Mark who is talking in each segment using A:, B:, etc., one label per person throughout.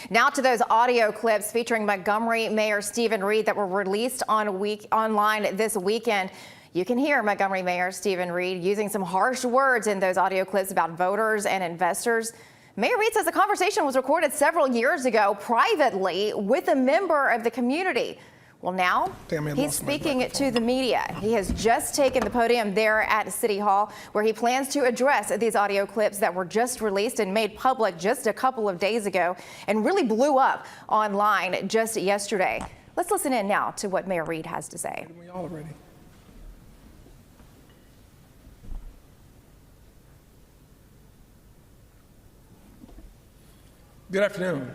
A: Now to those audio clips featuring Montgomery Mayor Stephen Reed that were released online this weekend. You can hear Montgomery Mayor Stephen Reed using some harsh words in those audio clips about voters and investors. Mayor Reed says the conversation was recorded several years ago privately with a member of the community. Well, now he's speaking to the media. He has just taken the podium there at City Hall, where he plans to address these audio clips that were just released and made public just a couple of days ago and really blew up online just yesterday. Let's listen in now to what Mayor Reed has to say.
B: Good afternoon.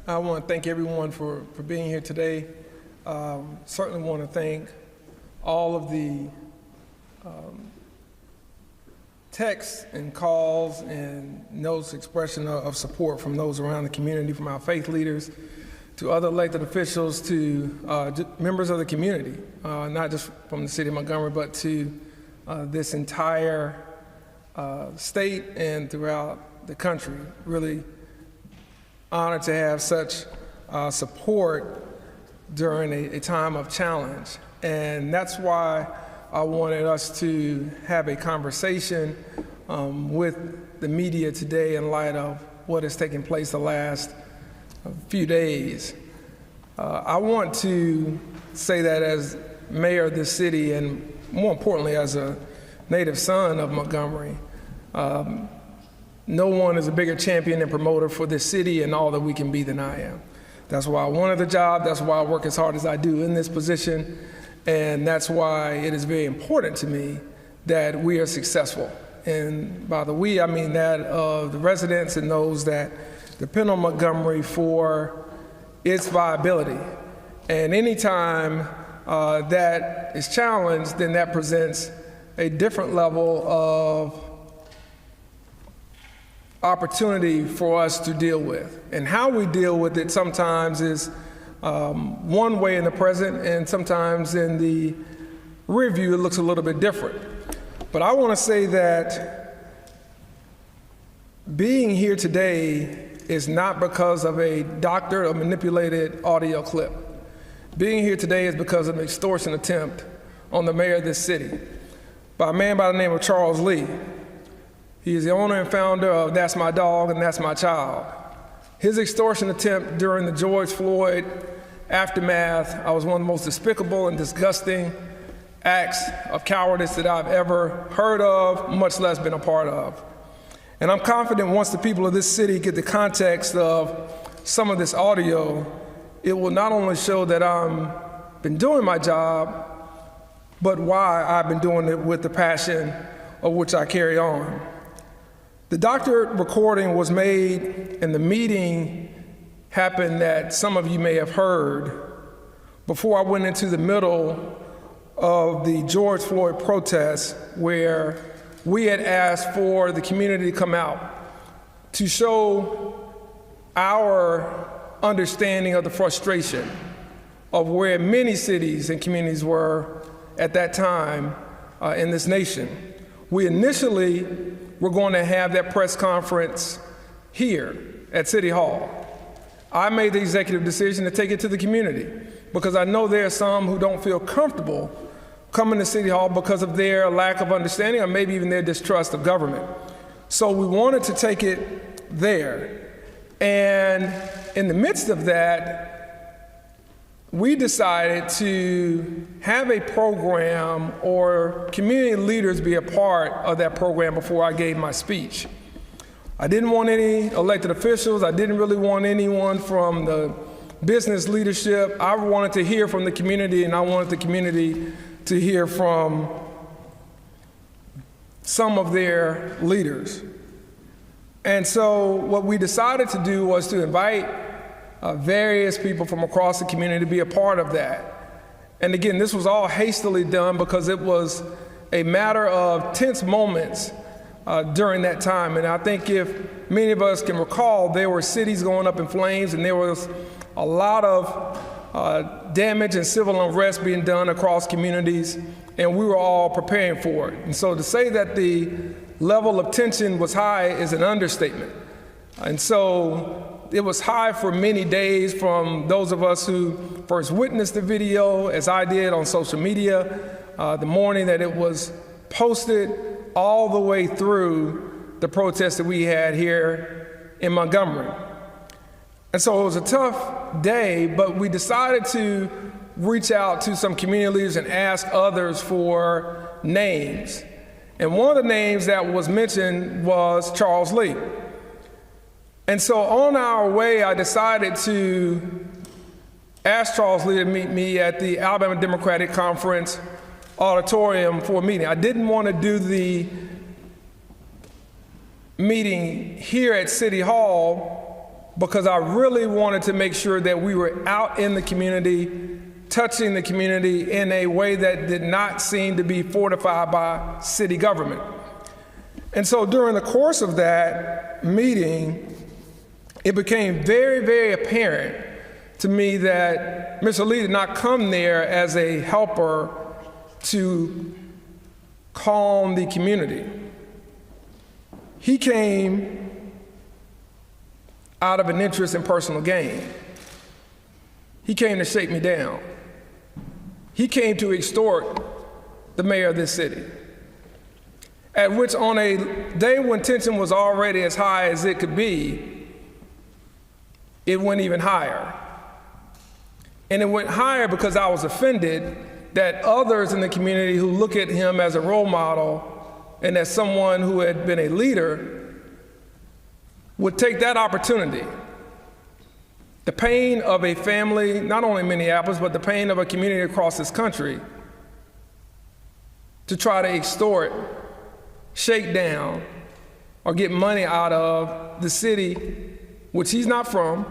B: I want to thank everyone for being here today. Certainly want to thank all of the texts and calls and notes expression of support from those around the community, from our faith leaders to other elected officials to members of the community, not just from the city of Montgomery, but to this entire state and throughout the country. Really honored to have such support during a time of challenge. And that's why I wanted us to have a conversation with the media today in light of what has taken place the last few days. I want to say that as mayor of this city, and more importantly as a native son of Montgomery, no one is a bigger champion and promoter for this city and all that we can be than I am. That's why I wanted the job. That's why I work as hard as I do in this position. And that's why it is very important to me that we are successful. And by the we, I mean that of the residents and those that depend on Montgomery for its viability. And anytime that is challenged, then that presents a different level of opportunity for us to deal with. And how we deal with it sometimes is one way in the present, and sometimes in the rear view it looks a little bit different. But I want to say that being here today is not because of a doctored or manipulated audio clip. Being here today is because of an extortion attempt on the mayor of this city by a man by the name of Charles Lee. He is the owner and founder of That's My Dog and That's My Child. His extortion attempt during the George Floyd aftermath, I was one of the most despicable and disgusting acts of cowardice that I've ever heard of, much less been a part of. And I'm confident once the people of this city get the context of some of this audio, it will not only show that I've been doing my job, but why I've been doing it with the passion of which I carry on. The doctored recording was made, and the meeting happened that some of you may have heard before I went into the middle of the George Floyd protests, where we had asked for the community to come out to show our understanding of the frustration of where many cities and communities were at that time in this nation. We initially were going to have that press conference here at City Hall. I made the executive decision to take it to the community because I know there are some who don't feel comfortable coming to City Hall because of their lack of understanding or maybe even their distrust of government. So we wanted to take it there. And in the midst of that, we decided to have a program or community leaders be a part of that program before I gave my speech. I didn't want any elected officials. I didn't really want anyone from the business leadership. I wanted to hear from the community, and I wanted the community to hear from some of their leaders. And so what we decided to do was to invite various people from across the community to be a part of that. And again, this was all hastily done because it was a matter of tense moments during that time. And I think if many of us can recall, there were cities going up in flames and there was a lot of damage and civil unrest being done across communities, and we were all preparing for it. And so to say that the level of tension was high is an understatement. And so It was high for many days from those of us who first witnessed the video, as I did on social media, the morning that it was posted, all the way through the protests that we had here in Montgomery. And so it was a tough day, but we decided to reach out to some community leaders and ask others for names. And one of the names that was mentioned was Charles Lee. And so on our way, I decided to ask Charles Lee to meet me at the Alabama Democratic Conference auditorium for a meeting. I didn't want to do the meeting here at City Hall because I really wanted to make sure that we were out in the community, touching the community in a way that did not seem to be fortified by city government. And so during the course of that meeting, it became very, very apparent to me that Mr. Lee did not come there as a helper to calm the community. He came out of an interest in personal gain. He came to shake me down. He came to extort the mayor of this city, at which on a day when tension was already as high as it could be, it went even higher. And it went higher because I was offended that others in the community who look at him as a role model and as someone who had been a leader would take that opportunity, the pain of a family, not only in Minneapolis, but the pain of a community across this country, to try to extort, shake down, or get money out of the city, which he's not from,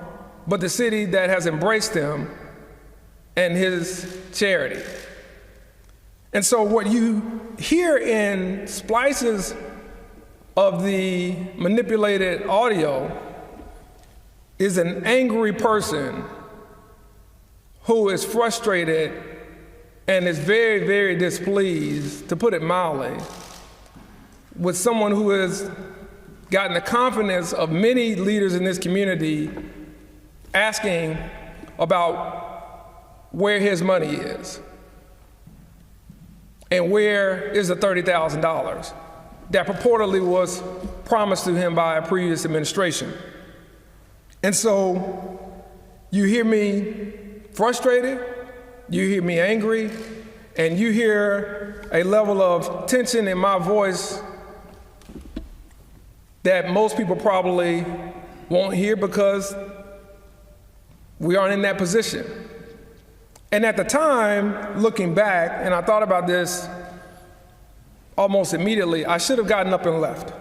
B: but the city that has embraced him and his charity. And so what you hear in splices of the manipulated audio is an angry person who is frustrated and is very, very displeased, to put it mildly, with someone who has gotten the confidence of many leaders in this community asking about where his money is and where is the $30,000 that purportedly was promised to him by a previous administration. And so you hear me frustrated, you hear me angry, and you hear a level of tension in my voice that most people probably won't hear because we aren't in that position. And at the time, looking back, and I thought about this almost immediately, I should have gotten up and left.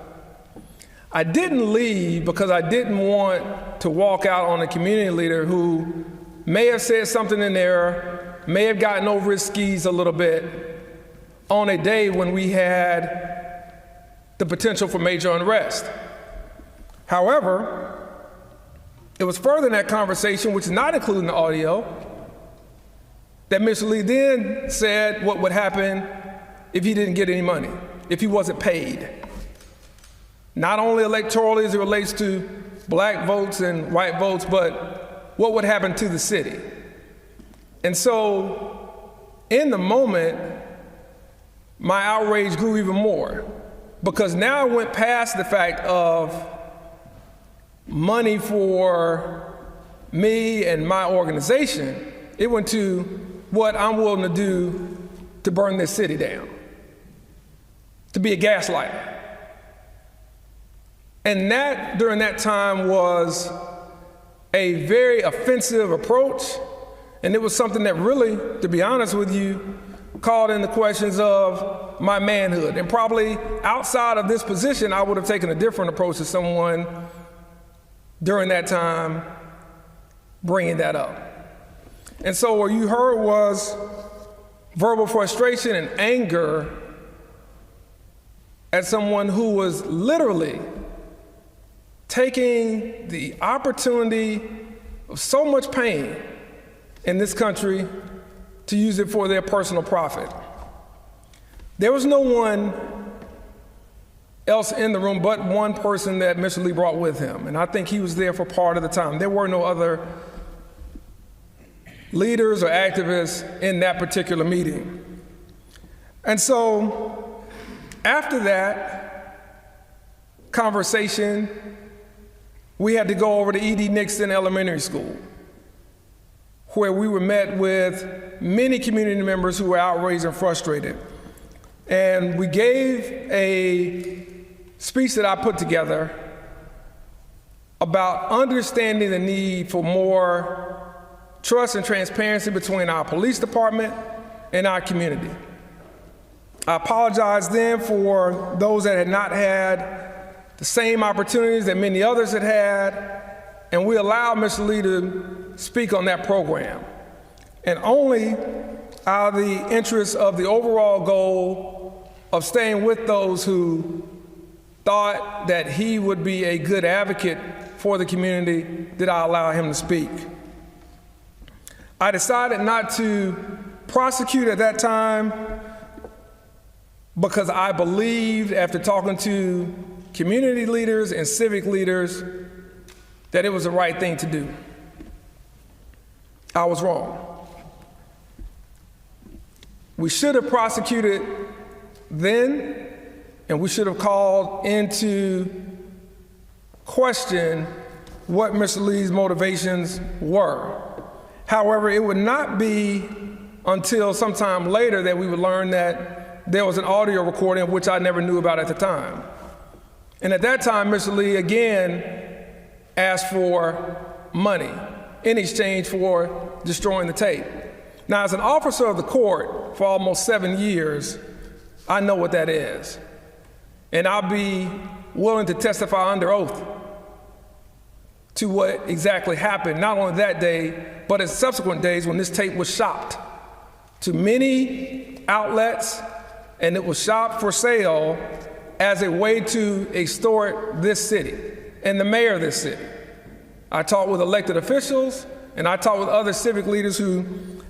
B: I didn't leave because I didn't want to walk out on a community leader who may have said something in error, may have gotten over his skis a little bit on a day when we had the potential for major unrest. However, it was further in that conversation, which is not including the audio, that Mr. Lee then said what would happen if he didn't get any money, if he wasn't paid. Not only electorally as it relates to black votes and white votes, but what would happen to the city. And so in the moment, my outrage grew even more, because now I went past the fact of money for me and my organization. It went to what I'm willing to do to burn this city down, to be a gaslighter. And that, during that time, was a very offensive approach, and it was something that really, to be honest with you, called into questions of my manhood. And probably outside of this position, I would have taken a different approach to someone during that time bringing that up. And so what you heard was verbal frustration and anger at someone who was literally taking the opportunity of so much pain in this country to use it for their personal profit. There was no one else in the room but one person that Mr. Lee brought with him. And I think he was there for part of the time. There were no other leaders or activists in that particular meeting. And so after that conversation, we had to go over to E.D. Nixon Elementary School, where we were met with many community members who were outraged and frustrated. And we gave a speech that I put together about understanding the need for more trust and transparency between our police department and our community. I apologize then for those that had not had the same opportunities that many others had had, and we allowed Mr. Lee to speak on that program. And only out of the interest of the overall goal of staying with those who thought that he would be a good advocate for the community did I allow him to speak. I decided not to prosecute at that time because I believed, after talking to community leaders and civic leaders, that it was the right thing to do. I was wrong. We should have prosecuted then, and we should have called into question what Mr. Lee's motivations were. However, it would not be until sometime later that we would learn that there was an audio recording, which I never knew about at the time. And at that time, Mr. Lee again asked for money in exchange for destroying the tape. Now, as an officer of the court for almost 7 years, I know what that is. And I'll be willing to testify under oath to what exactly happened, not only that day, but in subsequent days when this tape was shopped to many outlets, and it was shopped for sale as a way to extort this city and the mayor of this city. I talked with elected officials, and I talked with other civic leaders who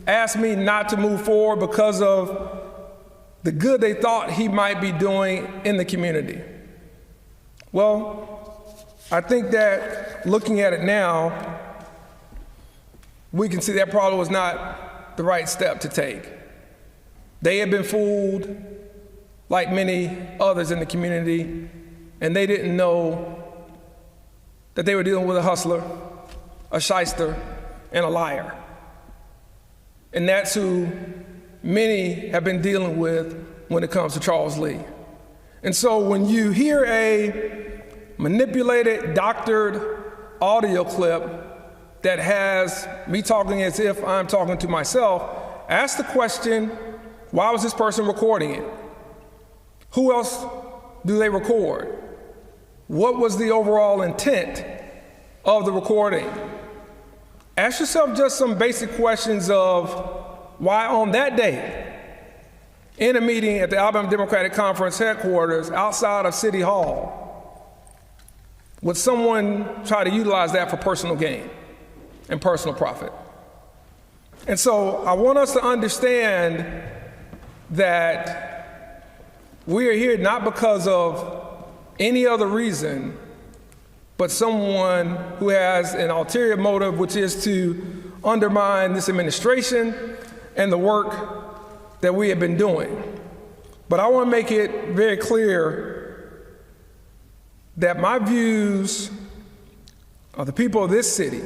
B: asked me not to move forward because of the good they thought he might be doing in the community. Well, I think that looking at it now, we can see that probably was not the right step to take. They had been fooled like many others in the community, and they didn't know that they were dealing with a hustler, a shyster, and a liar. And that's who many have been dealing with when it comes to Charles Lee. And so when you hear a manipulated, doctored audio clip that has me talking as if I'm talking to myself, ask the question, why was this person recording it? Who else do they record? What was the overall intent of the recording? Ask yourself just some basic questions of why on that day, in a meeting at the Alabama Democratic Conference headquarters outside of City Hall, would someone try to utilize that for personal gain and personal profit? And so I want us to understand that we are here not because of any other reason, but someone who has an ulterior motive, which is to undermine this administration and the work that we have been doing. But I want to make it very clear that my views of the people of this city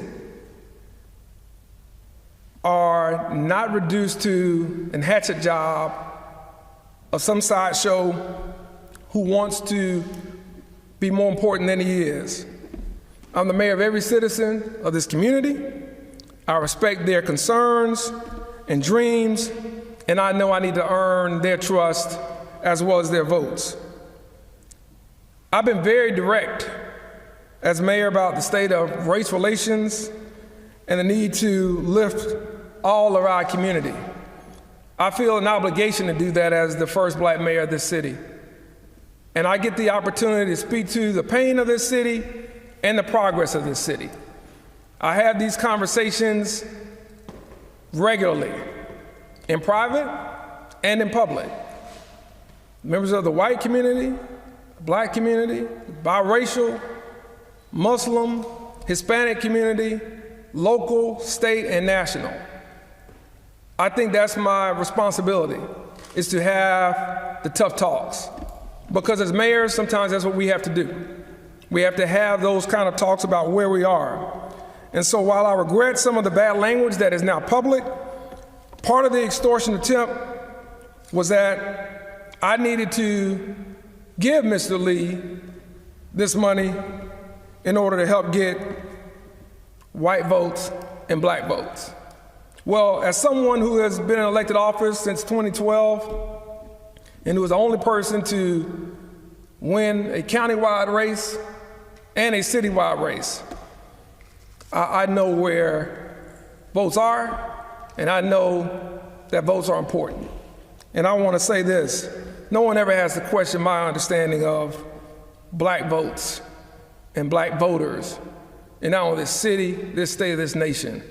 B: are not reduced to an hatchet job of some sideshow who wants to be more important than he is. I'm the mayor of every citizen of this community. I respect their concerns and dreams, and I know I need to earn their trust as well as their votes. I've been very direct as mayor about the state of race relations and the need to lift all of our community. I feel an obligation to do that as the first Black mayor of this city. And I get the opportunity to speak to the pain of this city and the progress of this city. I have these conversations regularly, in private and in public. Members of the white community, Black community, biracial, Muslim, Hispanic community, local, state, and national. I think that's my responsibility, is to have the tough talks. Because as mayors, sometimes that's what we have to do. We have to have those kind of talks about where we are. And so while I regret some of the bad language that is now public, part of the extortion attempt was that I needed to give Mr. Lee this money in order to help get white votes and black votes. Well, as someone who has been in elected office since 2012 and who was the only person to win a countywide race and a citywide race, I know where votes are, and I know that votes are important. And I want to say this, no one ever has to question my understanding of black votes and black voters in not only this city, this state, this nation.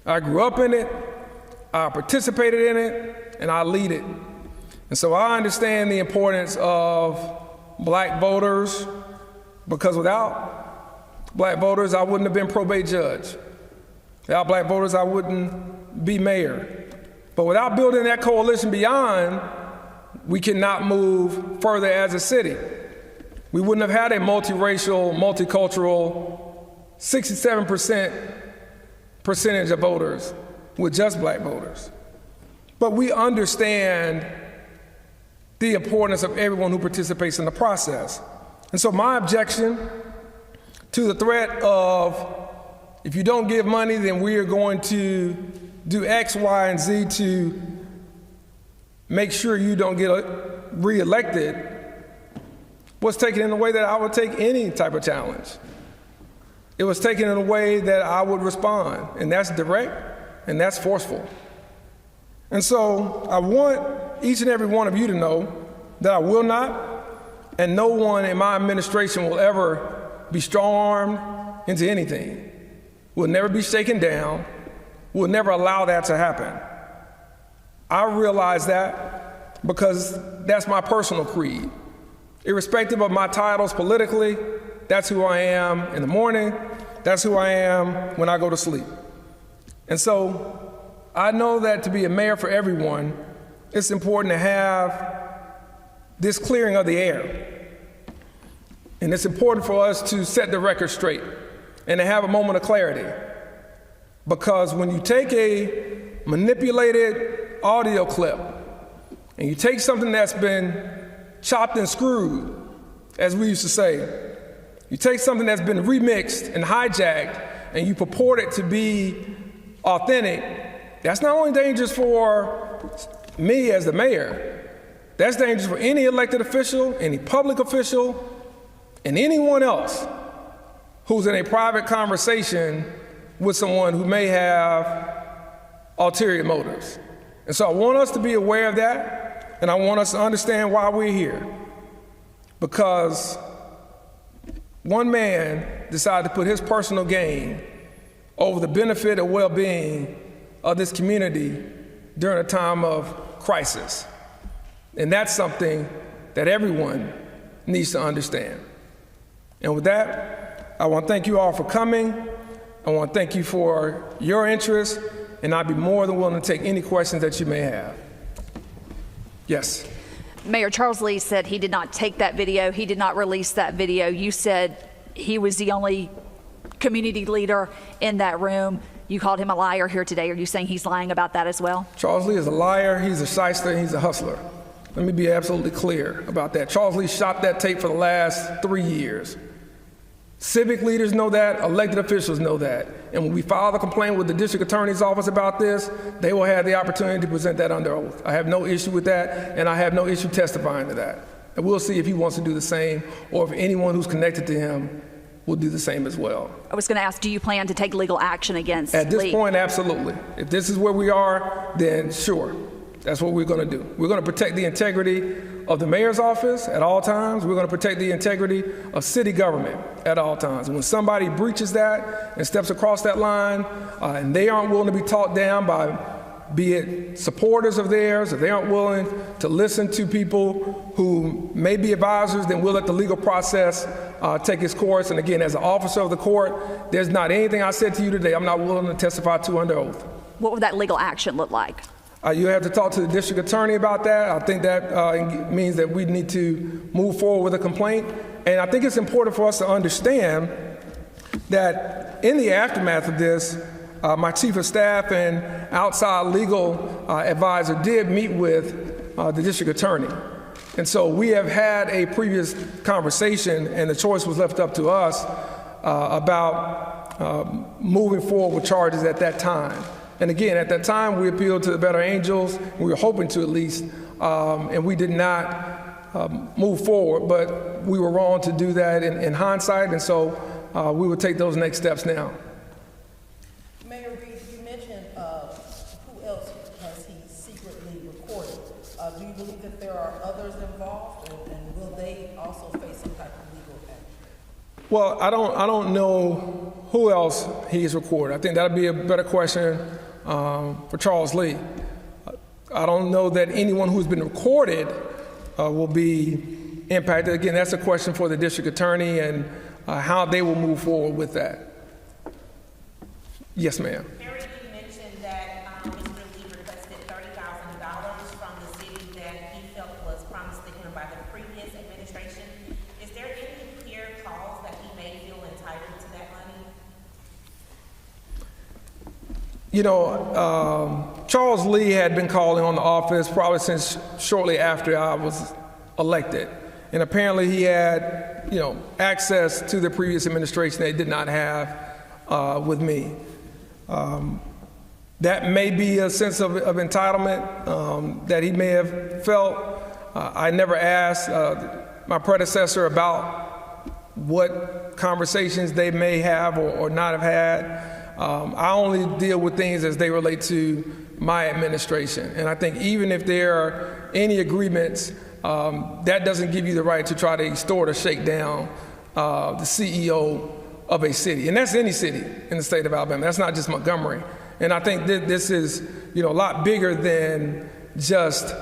B: I grew up in it, I participated in it, and I lead it. And so I understand the importance of black voters, because without black voters, I wouldn't have been probate judge. Without black voters, I wouldn't be mayor. But without building that coalition beyond, we cannot move further as a city. We wouldn't have had a multiracial, multicultural, 67% percentage of voters with just black voters. But we understand the importance of everyone who participates in the process. And so my objection to the threat of, if you don't give money, then we are going to do X, Y, and Z to make sure you don't get reelected, was taken in a way that I would take any type of challenge. It was taken in a way that I would respond, and that's direct and that's forceful. And so I want each and every one of you to know that I will not, and no one in my administration will ever be strong-armed into anything. We'll never be shaken down. We'll never allow that to happen. I realize that because that's my personal creed. Irrespective of my titles politically, that's who I am in the morning, that's who I am when I go to sleep. And so I know that to be a mayor for everyone, it's important to have this clearing of the air. And it's important for us to set the record straight and to have a moment of clarity. Because when you take a manipulated audio clip and you take something that's been chopped and screwed, as we used to say, you take something that's been remixed and hijacked and you purport it to be authentic, that's not only dangerous for me as the mayor, that's dangerous for any elected official, any public official, and anyone else who's in a private conversation with someone who may have ulterior motives. And so I want us to be aware of that, and I want us to understand why we're here. Because one man decided to put his personal gain over the benefit or well-being of this community during a time of crisis. And that's something that everyone needs to understand. And with that, I want to thank you all for coming. I want to thank you for your interest, and I'd be more than willing to take any questions that you may have. Yes.
C: Mayor Charles Lee said he did not take that video. He did not release that video. You said he was the only community leader in that room. You called him a liar here today. Are you saying he's lying about that as well?
B: Charles Lee is a liar, he's a shyster, and he's a hustler. Let me be absolutely clear about that. Charles Lee shot that tape for the last 3 years. Civic leaders know that, elected officials know that. And when we file a complaint with the district attorney's office about this, they will have the opportunity to present that under oath. I have no issue with that, and I have no issue testifying to that. And we'll see if he wants to do the same, or if anyone who's connected to him will do the same as well.
C: I was going to ask, do you plan to take legal action against Lee?
B: At this point, absolutely. If this is where we are, then sure. That's what we're going to do. We're going to protect the integrity of the mayor's office at all times. We're going to protect the integrity of city government at all times. And when somebody breaches that and steps across that line, and they aren't willing to be talked down by be it supporters of theirs, if they aren't willing to listen to people who may be advisors, then we'll let the legal process take its course. And again, as an officer of the court, there's not anything I said to you today I'm not willing to testify to under oath.
C: What would that legal action look like?
B: You have to talk to the district attorney about that. I think that means that we need to move forward with a complaint. And I think it's important for us to understand that in the aftermath of this, my chief of staff and outside legal advisor did meet with the district attorney. And so we have had a previous conversation, and the choice was left up to us about moving forward with charges at that time. And again, at that time, we appealed to the better angels. We were hoping to at least, and we did not move forward, but we were wrong to do that in hindsight, and so we would take those next steps now.
D: Mayor Reed, you mentioned who else has he secretly recorded. Do you believe that there are others involved, and will they also face some type of legal action?
B: Well, I don't know who else he's recorded. I think that'd be a better question for Charles Lee. I don't know that anyone who's been recorded will be impacted. Again, that's a question for the district attorney and how they will move forward with that. Yes, ma'am.
E: Mary, you mentioned that Mr. Lee requested $30,000 from the city that he felt was promised to him by the previous administration. Is there any clear cause that he may feel entitled to that money?
B: You know, Charles Lee had been calling on the office probably since shortly after I was elected. And apparently he had, access to the previous administration that he did not have with me. That may be a sense of entitlement that he may have felt. I never asked my predecessor about what conversations they may have or not have had. I only deal with things as they relate to my administration. And I think even if there are any agreements, that doesn't give you the right to try to extort or shake down the CEO of a city. And that's any city in the state of Alabama. That's not just Montgomery. And I think that this is, a lot bigger than just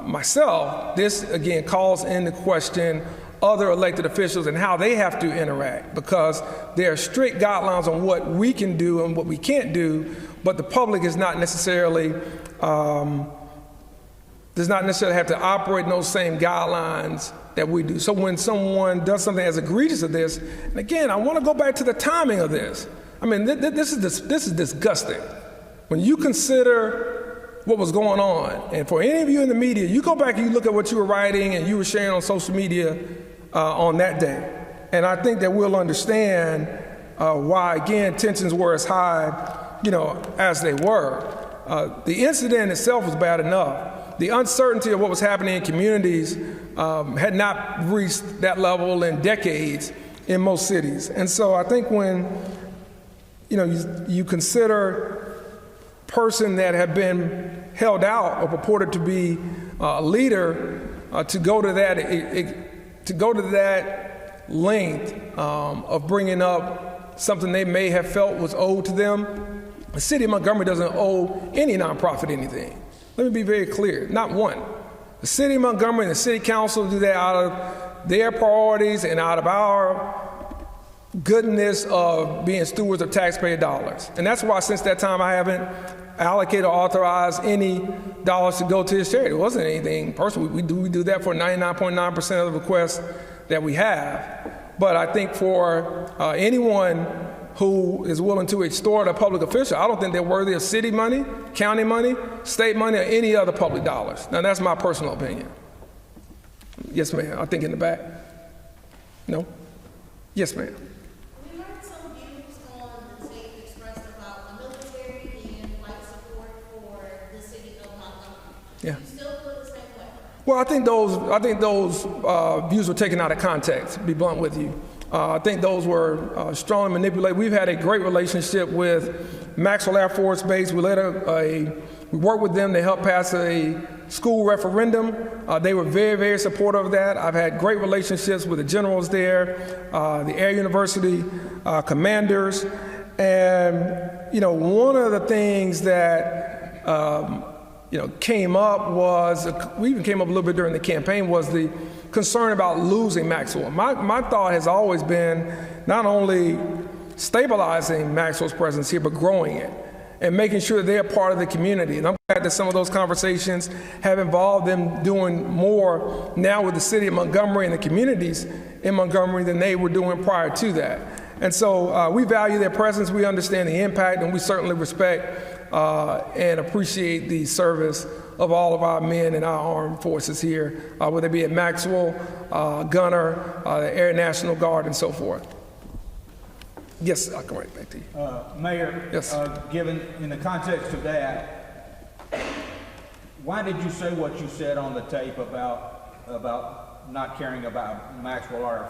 B: myself. This, again, calls into question other elected officials and how they have to interact, because there are strict guidelines on what we can do and what we can't do, but the public is not necessarily does not necessarily have to operate in those same guidelines that we do. So when someone does something as egregious as this, and again, I want to go back to the timing of this. I mean, this is disgusting. When you consider what was going on, and for any of you in the media, you go back and you look at what you were writing and you were sharing on social media on that day. And I think that we'll understand why, again, tensions were as high, as they were. The incident itself was bad enough. The uncertainty of what was happening in communities had not reached that level in decades in most cities. And so I think when you consider a person that had been held out or purported to be a leader to go to that length of bringing up something they may have felt was owed to them, the city of Montgomery doesn't owe any nonprofit anything. Let me be very clear, not one. The city of Montgomery and the city council do that out of their priorities and out of our goodness of being stewards of taxpayer dollars. And that's why since that time I haven't allocated or authorized any dollars to go to this charity. It wasn't anything personal. We do that for 99.9% of the requests that we have. But I think for anyone who is willing to extort a public official, I don't think they're worthy of city money, county money, state money, or any other public dollars. Now, that's my personal opinion. Yes, ma'am. I think in the back. No? Yes, ma'am.
F: We heard some views on the state expressed about the military and white support for the city of Montgomery.
B: Yeah.
F: You still feel the same way?
B: Well, I think those views were taken out of context, to be blunt with you. I think those were strongly manipulated. We've had a great relationship with Maxwell Air Force Base. We worked with them to help pass a school referendum. They were very, very supportive of that. I've had great relationships with the generals there, the Air University commanders. And, one of the things that came up was, we even came up a little bit during the campaign, was the concern about losing Maxwell. My thought has always been not only stabilizing Maxwell's presence here, but growing it and making sure they're part of the community. And I'm glad that some of those conversations have involved them doing more now with the city of Montgomery and the communities in Montgomery than they were doing prior to that. And so we value their presence, we understand the impact, and we certainly respect and appreciate the service of all of our men in our armed forces here, whether it be at Maxwell, Gunner, the Air National Guard, and so forth. Yes, I'll come right back to you.
G: Mayor,
B: Yes.
G: Given in the context of that, why did you say what you said on the tape about not caring about Maxwell, or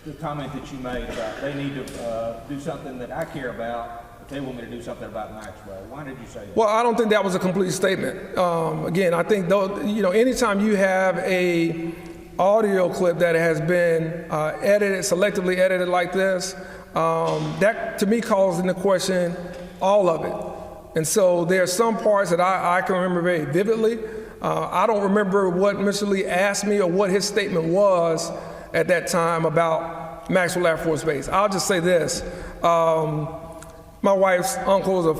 G: the comment that you made about they need to do something that I care about, but they want me to do something about Maxwell? Why did you say that?
B: Well, I don't think that was a complete statement. Again, I think anytime you have a audio clip that has been selectively edited like this, that to me calls into question all of it. And so there are some parts that I can remember very vividly. I don't remember what Mr. Lee asked me or what his statement was at that time about Maxwell Air Force Base. I'll just say this. My wife's uncle is a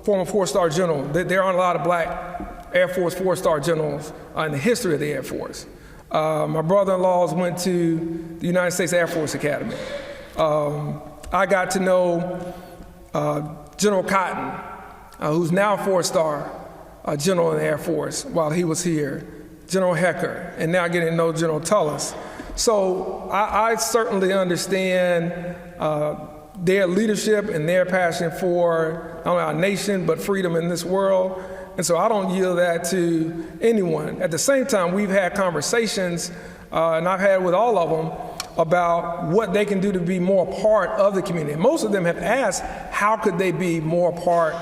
B: former 4-star general. There aren't a lot of black Air Force 4-star generals in the history of the Air Force. My brother-in-laws went to the United States Air Force Academy. I got to know General Cotton, who's now a 4-star general in the Air Force while he was here, General Hecker, and now getting to know General Tullis. So I certainly understand their leadership and their passion for not only our nation, but freedom in this world. And so I don't yield that to anyone. At the same time, we've had conversations, and I've had with all of them, about what they can do to be more part of the community. And most of them have asked, how could they be more part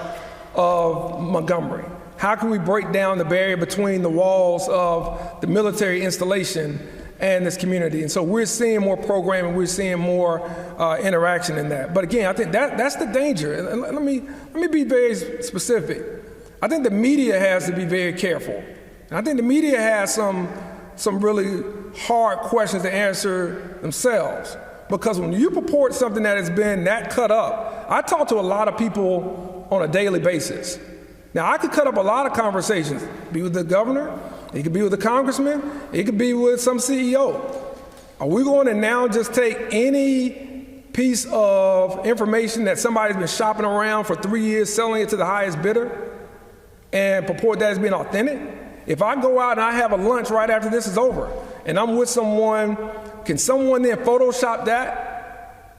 B: of Montgomery? How can we break down the barrier between the walls of the military installation and this community? And so we're seeing more programming, we're seeing more interaction in that. But again, I think that's the danger. And let me be very specific. I think the media has to be very careful. And I think the media has some really hard questions to answer themselves. Because when you purport something that has been that cut up, I talk to a lot of people on a daily basis. Now, I could cut up a lot of conversations, be with the governor, it could be with the congressman, it could be with some CEO. Are we going to now just take any piece of information that somebody's been shopping around for 3 years, selling it to the highest bidder, and purport that as being authentic? If I go out and I have a lunch right after this is over, and I'm with someone, can someone then Photoshop that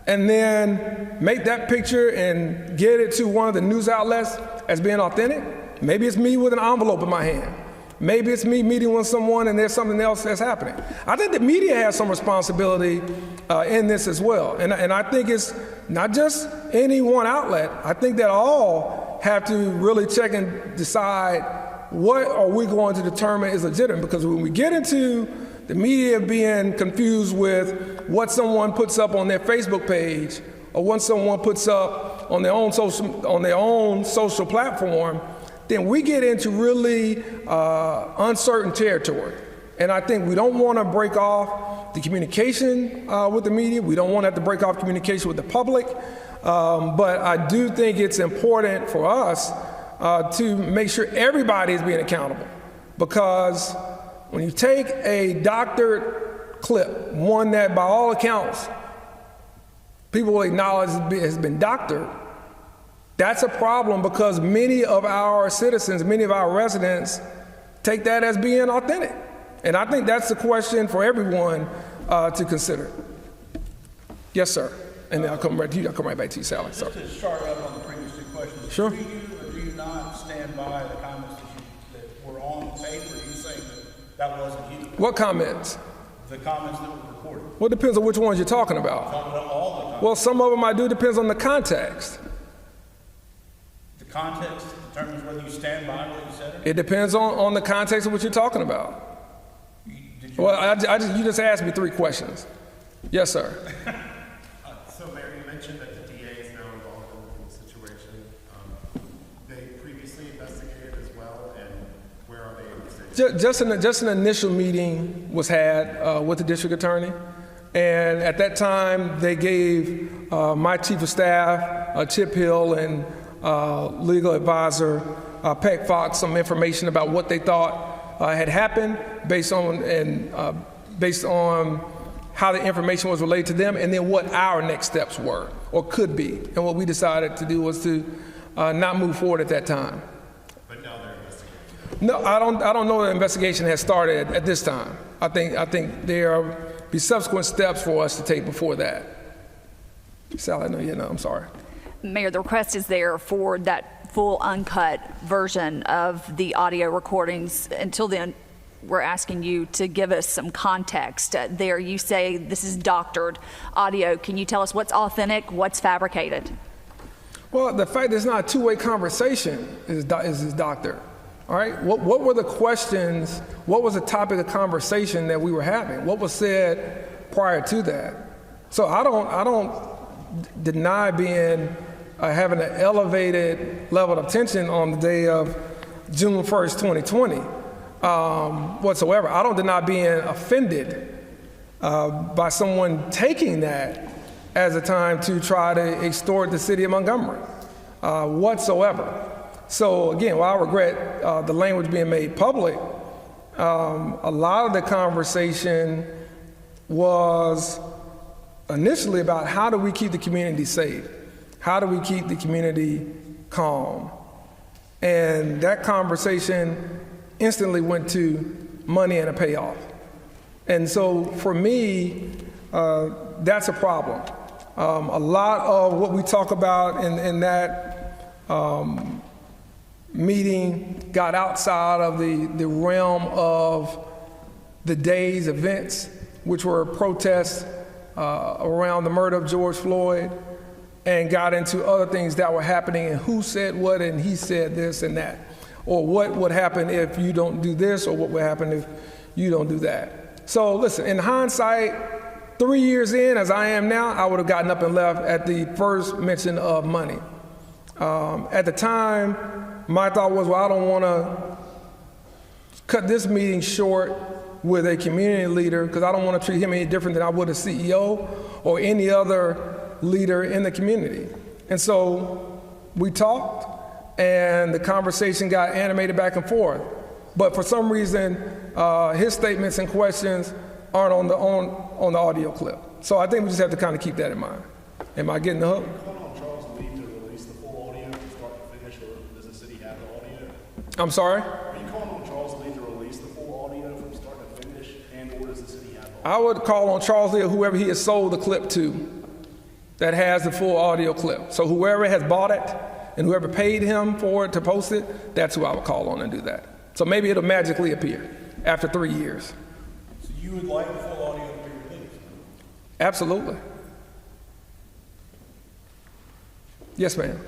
B: and then make that picture and get it to one of the news outlets as being authentic? Maybe it's me with an envelope in my hand. Maybe it's me meeting with someone and there's something else that's happening. I think the media has some responsibility in this as well. And I think it's not just any one outlet. I think that all have to really check and decide what are we going to determine is legitimate. Because when we get into the media being confused with what someone puts up on their Facebook page or what someone puts up on their own social platform, then we get into really uncertain territory. And I think we don't want to break off the communication with the media. We don't want to have to break off communication with the public. But I do think it's important for us to make sure everybody is being accountable. Because when you take a doctored clip, one that by all accounts people will acknowledge has been doctored, that's a problem because many of our citizens, many of our residents take that as being authentic. And I think that's the question for everyone to consider. Yes, sir. And then I'll come right to you. I'll come right back to you, Sally. Sorry.
H: Just to start up on the previous two questions.
B: Sure.
H: Do you or do you not stand by the comments that were on the tape, or do you say that wasn't you?
B: What comments?
H: The comments that were recorded.
B: Well, it depends on which ones you're talking about.
H: Talking about all the comments.
B: Well, some of them I do. Depends on the context.
H: The context determines whether you stand by what you said.
B: It depends on the context of what you're talking about. Well, you just asked me 3 questions. Yes, sir.
I: So, Mayor, you mentioned that the DA is now involved in the situation. They previously
B: Just an initial meeting was had with the district attorney, and at that time they gave my chief of staff, Chip Hill, and legal advisor Peck Fox some information about what they thought had happened based on how the information was relayed to them, and then what our next steps were or could be. And what we decided to do was to not move forward at that time.
H: But now they're investigating.
B: No, I don't know the investigation has started at this time. I think there will be subsequent steps for us to take before that. Sally, no, I'm sorry.
C: Mayor, the request is there for that full uncut version of the audio recordings. Until then, we're asking you to give us some context. There you say this is doctored audio. Can you tell us what's authentic, what's fabricated?
B: Well, the fact that it's not a two-way conversation is doctored. All right. What were the questions? What was the topic of conversation that we were having? What was said prior to that? So I don't deny being having an elevated level of tension on the day of June 1st, 2020 whatsoever. I don't deny being offended by someone taking that as a time to try to extort the city of Montgomery whatsoever. So again, while I regret the language being made public, a lot of the conversation was initially about how do we keep the community safe? How do we keep the community calm? And that conversation instantly went to money and a payoff. And so for me, that's a problem. A lot of what we talk about in that meeting got outside of the realm of the day's events, which were protests around the murder of George Floyd, and got into other things that were happening and who said what and he said this and that, or what would happen if you don't do this, or what would happen if you don't do that. So listen, in hindsight, 3 years in, as I am now, I would have gotten up and left at the first mention of money. At the time, my thought was, well, I don't want to cut this meeting short with a community leader because I don't want to treat him any different than I would a CEO or any other leader in the community. And so we talked, and the conversation got animated back and forth. But for some reason, his statements and questions aren't on the audio clip. So I think we just have to kind of keep that in mind. Am I getting the hook?
H: Charles Lee to release the full audio from start to finish, or does the city have the audio?
B: I'm sorry?
H: Are you calling on Charles Lee to release the full audio from start to finish, and or does the city have the audio?
B: I would call on Charles Lee or whoever he has sold the clip to that has the full audio clip. So whoever has bought it and whoever paid him for it to post it, that's who I would call on and do that. So maybe it'll magically appear after 3 years.
H: So you would like the full audio to be released?
B: Absolutely. Yes, ma'am.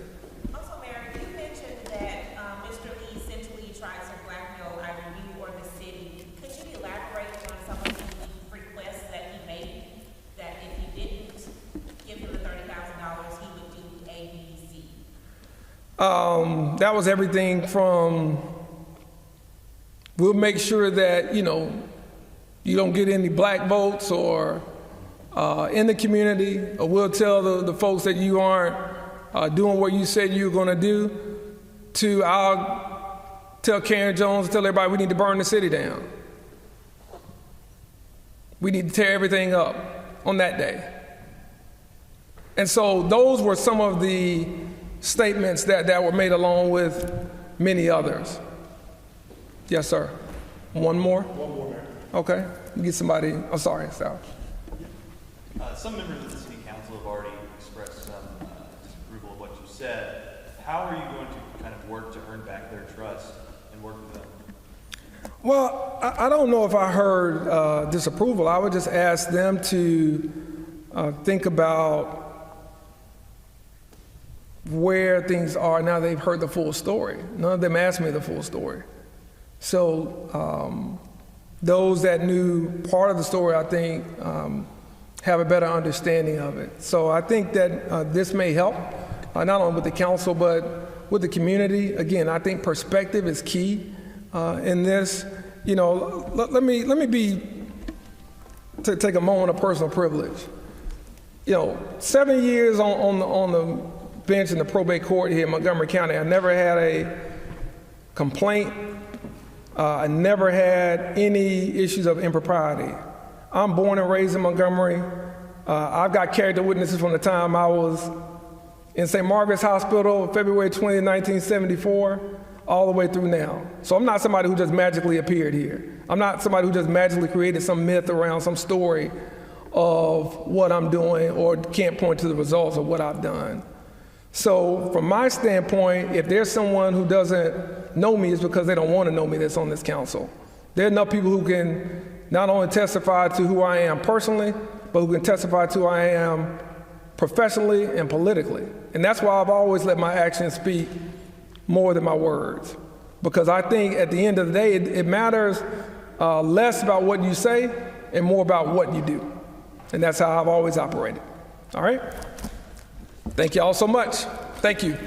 E: Also, Mayor, you mentioned that Mr. Lee essentially tried to blackmail either you or the city. Could you elaborate on some of the requests that he made, that if you didn't give him the $30,000, he would do A, B, C?
B: That was everything from, we'll make sure that, you don't get any black votes or in the community, or we'll tell the folks that you aren't doing what you said you were going to do, to I'll tell Karen Jones, tell everybody we need to burn the city down. We need to tear everything up on that day. And so those were some of the statements that were made along with many others. Yes, sir. One more?
H: One more, Mayor.
B: Okay. Get somebody. Oh, sorry, Sal.
I: Some members of the city council have already expressed some disapproval of what you said. How are you going to kind of work to earn back their trust and work with them?
B: Well, I don't know if I heard disapproval. I would just ask them to think about where things are now they've heard the full story. None of them asked me the full story. So those that knew part of the story, I think, have a better understanding of it. So I think that this may help, not only with the council, but with the community. Again, I think perspective is key in this. you know, let me take a moment of personal privilege. You know, 7 years on the bench in the probate court here in Montgomery County, I never had a complaint. I never had any issues of impropriety. I'm born and raised in Montgomery. I've got character witnesses from the time I was in St. Margaret's Hospital, February 20, 1974, all the way through now. So I'm not somebody who just magically appeared here. I'm not somebody who just magically created some myth around some story of what I'm doing or can't point to the results of what I've done. So from my standpoint, if there's someone who doesn't know me, it's because they don't want to know me that's on this council. There are enough people who can not only testify to who I am personally, but who can testify to who I am professionally and politically. And that's why I've always let my actions speak more than my words. Because I think at the end of the day, it matters less about what you say and more about what you do. And that's how I've always operated. All right? Thank you all so much. Thank you.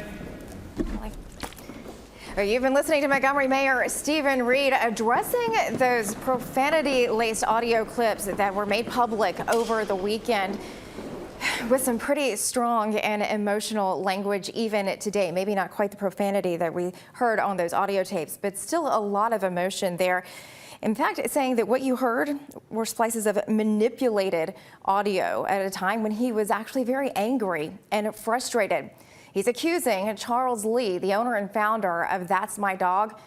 A: You've been listening to Montgomery Mayor Stephen Reed addressing those profanity-laced audio clips that were made public over the weekend with some pretty strong and emotional language even today. Maybe not quite the profanity that we heard on those audio tapes, but still a lot of emotion there. In fact, it's saying that what you heard were slices of manipulated audio at a time when he was actually very angry and frustrated. He's accusing Charles Lee, the owner and founder of That's My Dog,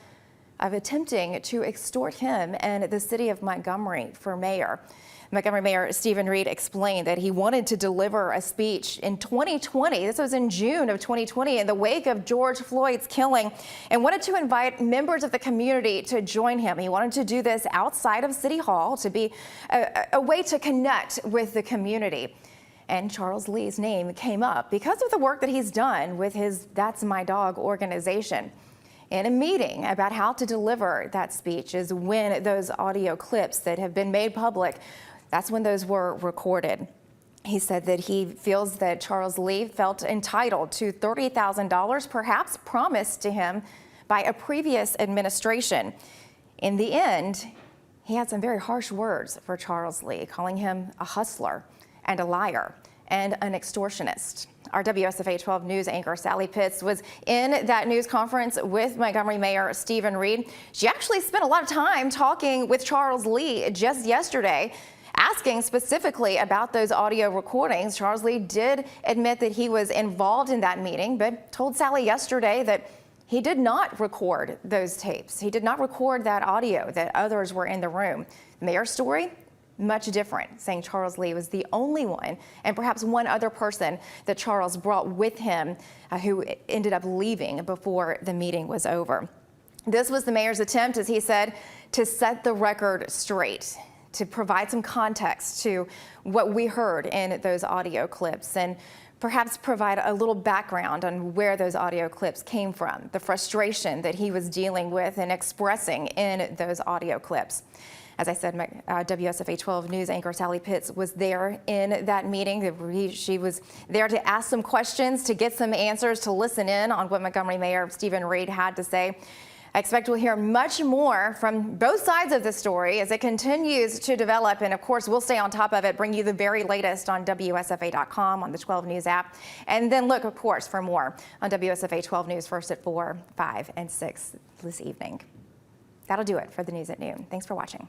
A: of attempting to extort him and the city of Montgomery for mayor. Montgomery Mayor Stephen Reed explained that he wanted to deliver a speech in 2020. This was in June of 2020 in the wake of George Floyd's killing, and wanted to invite members of the community to join him. He wanted to do this outside of City Hall to be a way to connect with the community. And Charles Lee's name came up because of the work that he's done with his That's My Dog organization. In a meeting about how to deliver that speech is when those audio clips that have been made public, that's when those were recorded. He said that he feels that Charles Lee felt entitled to $30,000, perhaps promised to him by a previous administration. In the end, he had some very harsh words for Charles Lee, calling him a hustler and a liar and an extortionist. Our WSFA 12 News anchor Sally Pitts was in that news conference with Montgomery Mayor Stephen Reed. She actually spent a lot of time talking with Charles Lee just yesterday, asking specifically about those audio recordings. Charles Lee did admit that he was involved in that meeting, but told Sally yesterday that he did not record those tapes. He did not record that audio, that others were in the room. The mayor's story, much different, saying Charles Lee was the only one, and perhaps one other person that Charles brought with him who ended up leaving before the meeting was over. This was the mayor's attempt, as he said, to set the record straight, to provide some context to what we heard in those audio clips, and perhaps provide a little background on where those audio clips came from, the frustration that he was dealing with and expressing in those audio clips. As I said, WSFA 12 News anchor Sally Pitts was there in that meeting. She was there to ask some questions, to get some answers, to listen in on what Montgomery Mayor Stephen Reed had to say. I expect we'll hear much more from both sides of the story as it continues to develop. And of course, we'll stay on top of it, bring you the very latest on WSFA.com, on the 12 News app. And then look, of course, for more on WSFA 12 News first at 4, 5, and 6 this evening. That'll do it for the news at noon. Thanks for watching.